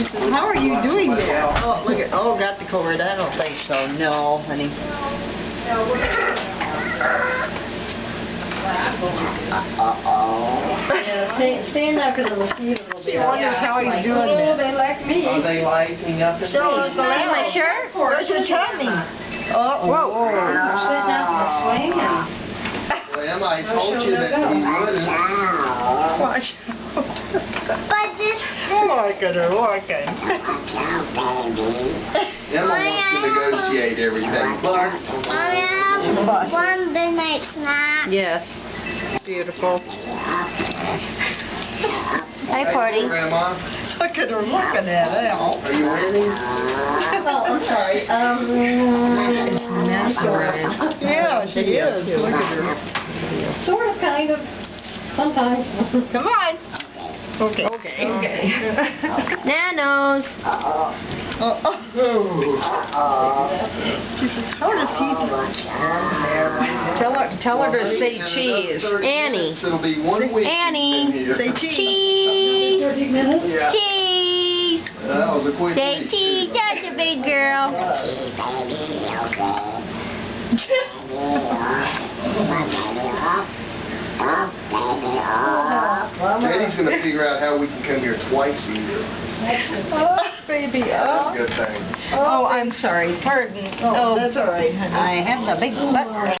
She said, how are you doing that? Oh, look at, oh, got the cord. I don't think so. No, honey. Yeah, stand up because the mosquitoes will be. She wonders how he's doing that. They like me. Are they lighting up? So is my shirt? Where's your tummy? Oh, whoa. You're sitting out in the swing and... Well, I told you that he wouldn't. Watch. But this... Look at her, look at her. Emma wants to negotiate everything. Clark. One midnight snack. Yes. Beautiful. Hi, Party. Grandma. Look at her looking at Al. Are you winning? Oh, I'm sorry. Yeah, she is. Look at her. Sort of, kind of. Sometimes. Come on. Okay. Okay. Nanos. She said, how does he do it? Tell her to say cheese. Annie. It'll be 1 week. Annie. Say cheese. Cheese. Yeah. Cheese. That was a quick Say week. cheese. That's a big girl. Daddy's going to figure out how we can come here twice a year. Oh, baby. That's a good thing. Oh, I'm sorry. Pardon. Oh, that's all right, honey. I have the big butt.